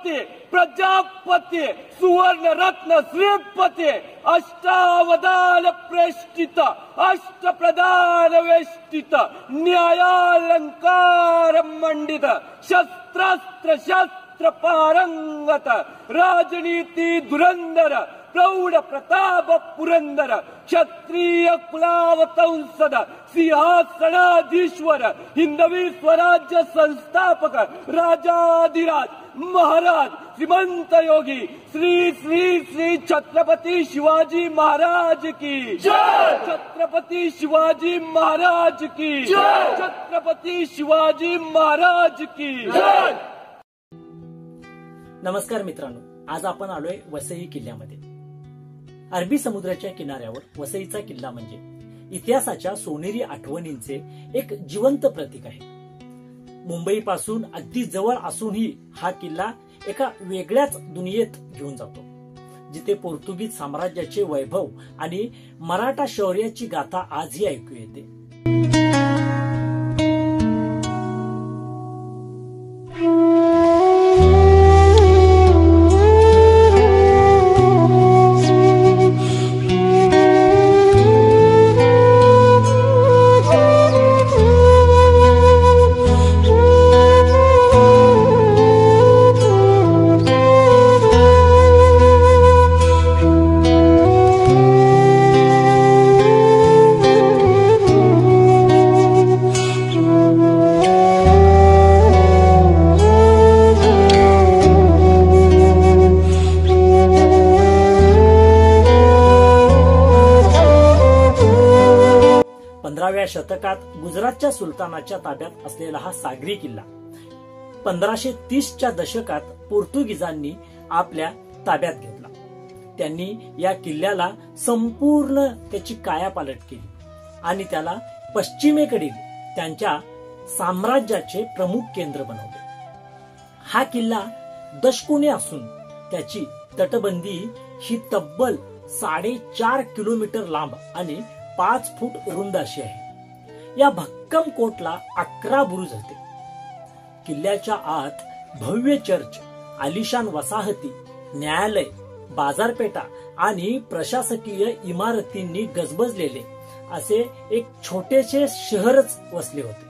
प्रजापती सुवर्ण रत्न श्रीपती अष्टावधान प्रेष्ठित अष्टप्रधान वेष्टित न्यायालंकार मंडित शस्त्रास्त्र शस्त्र पारंगत राजनीती धुरंधर प्रौढ प्रताप पुरंदर क्षत्रिय कुलावतंसद सिंहासनाधीश्वर हिंदवी स्वराज्य संस्थापक राजाधिराज महाराज श्रीमंत योगी श्री श्री श्री छत्रपती शिवाजी महाराज की जय। छत्रपती शिवाजी महाराज की जय। छत्रपती शिवाजी महाराज की जय। नमस्कार मित्रांनो, आज आपण आलोय वसई किल्ल्यामध्ये. अरबी समुद्राच्या किनाऱ्यावर वसईचा किल्ला म्हणजे इतिहासाच्या सोनेरी आठवणींचे एक जिवंत प्रतीक आहे. मुंबईपासून अगदी जवळ असूनही हा किल्ला एका वेगळ्याच दुनियेत घेऊन जातो, जिथे पोर्तुगीज साम्राज्याचे वैभव आणि मराठा शौर्याची गाथा आजही ऐकू येते. शतकात गुजरातच्या सुलतानाच्या ताब्यात असलेला हा सागरी किल्ला 1530च्या दशकात पोर्तुगीजांनी आपल्या ताब्यात घेतला. त्यांनी या किल्ल्याला संपूर्ण त्याची कायापालट केली आणि त्याला पश्चिमेकडील त्यांच्या साम्राज्याचे प्रमुख केंद्र बनवले. हा किल्ला दशकोनी असून त्याची तटबंदी ही तब्बल 4.5 किलोमीटर लांब आणि 5 फूट रुंद अशी आहे. या भक्कम कोटला 11 बुरुज होते. किल्ल्याच्या आत भव्य चर्च, आलिशान वसाहती, न्यायालय, बाजारपेठा आणि प्रशासकीय इमारतींनी गजबजलेले असे एक छोटेसे शहरच वसले होते.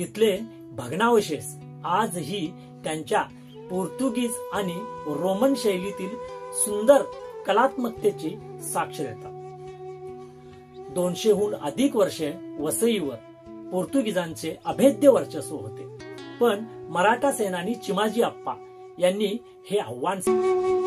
इथले भग्नावशेष आजही त्यांच्या पोर्तुगीज आणि रोमन शैलीतील सुंदर कलात्मकतेची साक्ष देतात. 200हून अधिक वर्षे वसईवर पोर्तुगीजांचे अभेद्य वर्चस्व होते, पण मराठा सेनानी चिमाजी अप्पा यांनी हे आव्हान स्वीकारले.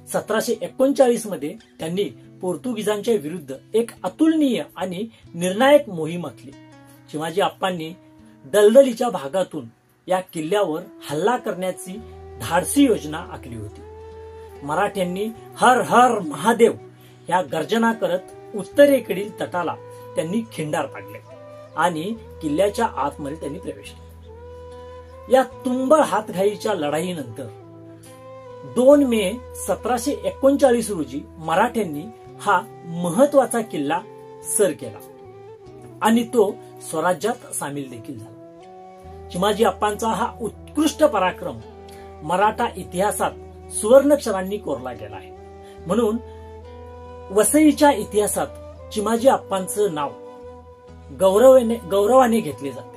1739 मध्ये त्यांनी पोर्तुगीजांच्या विरुद्ध एक अतुलनीय आणि निर्णायक मोहीम आखली. चिमाजी अप्पांनी दलदलीच्या भागातून या किल्ल्यावर हल्ला करण्याची धाडसी योजना आखली होती. मराठ्यांनी हर हर महादेव या गर्जना करत उत्तरेकडील तटाला त्यांनी खिंडार पाडले आणि किल्ल्याच्या आतमध्ये त्यांनी प्रवेश केला। या तुंबळ हातघाईच्या लढाईनंतर 2 मे 1739 रोजी मराठ्यांनी हा महत्वाचा किल्ला सर केला आणि तो स्वराज्यात सामील देखील झाला। चिमाजी अप्पांचा हा उत्कृष्ट पराक्रम मराठा इतिहासात सुवर्णाक्षरांनी कोरला गेला आहे। म्हणून वसईच्या इतिहासात चिमाजी अप्पांचं नाव गौरवाने घेतले जाते।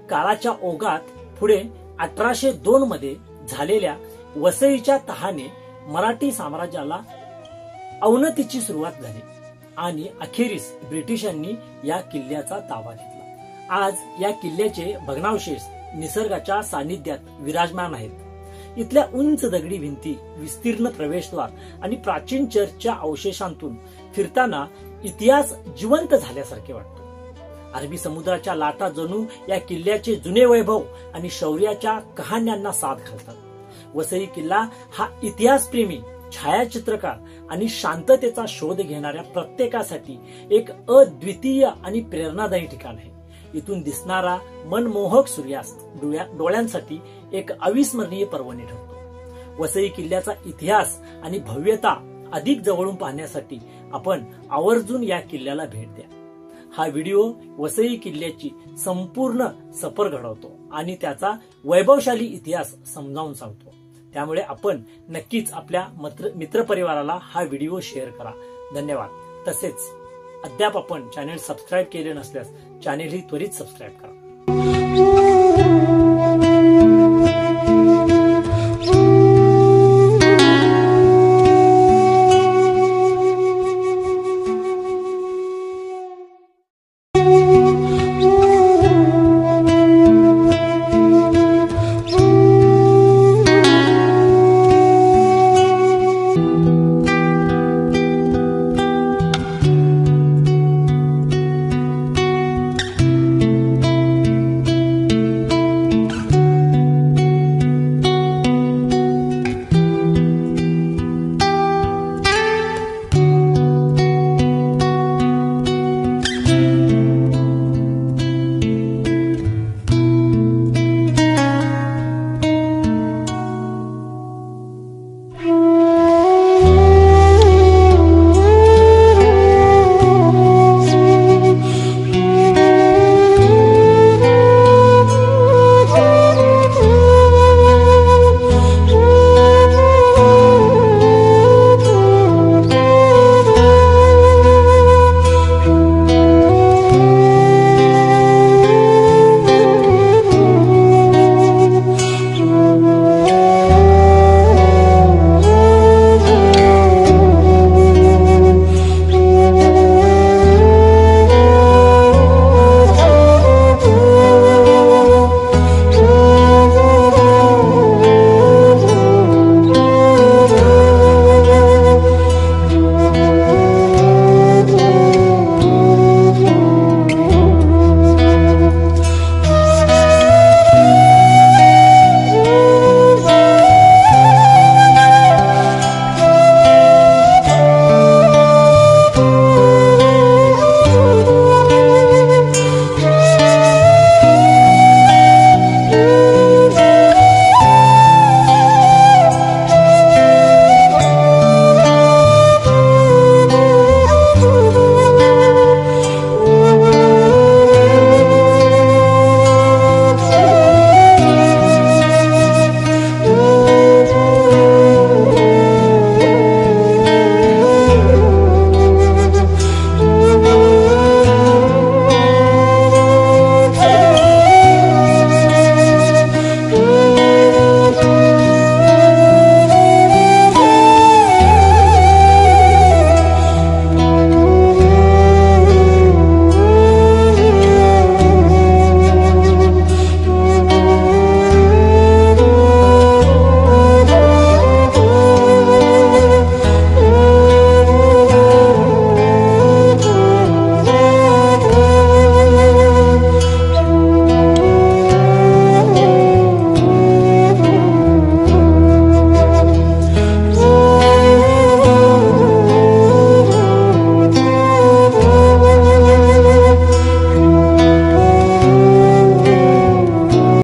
काळाच्या ओघात पुढे 1802 मध्ये झालेल्या वसईच्या तहाने मराठी साम्राज्याला अवनतीची सुरुवात झाली आणि अखेरीस ब्रिटिशांनी या किल्ल्याचा ताबा घेतला। आज या किल्ल्याचे भग्नावशेष निसर्गाच्या सानिध्यात विराजमान आहेत। इथल्या उंच दगडी भिंती, विस्तीर्ण प्रवेशद्वार आणि प्राचीन चर्चच्या अवशेषांतून फिरताना इतिहास जिवंत झाल्यासारखे वाटतो। अरबी समुद्राच्या लाटा जणू या किल्ल्याचे जुने वैभव आणि शौर्याच्या कहाण्यांना साथ घालतात। वसई किल्ला हा इतिहासप्रेमी, छायाचित्रकार आणि शांततेचा शोध घेणाऱ्या प्रत्येकासाठी एक अद्वितीय आणि प्रेरणादायी ठिकाण आहे। इथून दिसणारा मनमोहक सूर्यास्त डोळ्यांसाठी एक अविस्मरणीय पर्वणी ठरतो। वसई किल्ल्याचा इतिहास आणि भव्यता अधिक जवळून पाहण्यासाठी आपण आवर्जून या किल्ल्याला भेट द्या। हा व्हिडिओ वसई किल्ल्याची संपूर्ण सफर घडवतो आणि त्याचा वैभवशाली इतिहास समजावून सांगतो। त्यामुळे आपण नक्कीच आपल्या मित्रपरिवाराला हा व्हिडिओ शेअर करा। धन्यवाद। तसेच अद्याप आपण चॅनेल सबस्क्राईब केले नसल्यास चॅनेल ही त्वरित सबस्क्राईब करा।